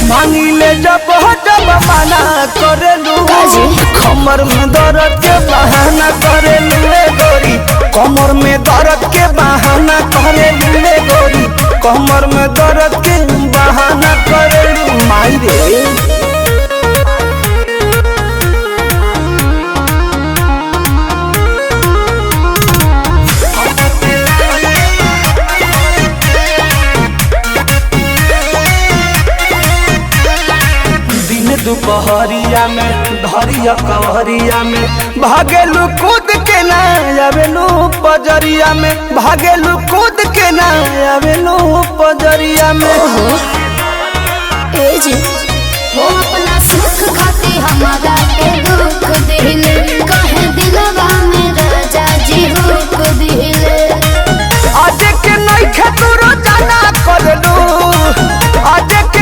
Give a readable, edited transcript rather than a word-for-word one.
मांगिले जब माना करेलू कमर में दर्द के बहाना करेलू गोरी कमर में दर्द के बहाना करेलू गोरी कमर में दर्द के बहाना करेलू माई रे। दुपहरिया में धरिया कवरिया में भागेलू कूद के ना आवेलू पजरिया में भागेलू कूद के ना आवेलू पजरिया में ए जी हो अपना सुख खाती हमारा के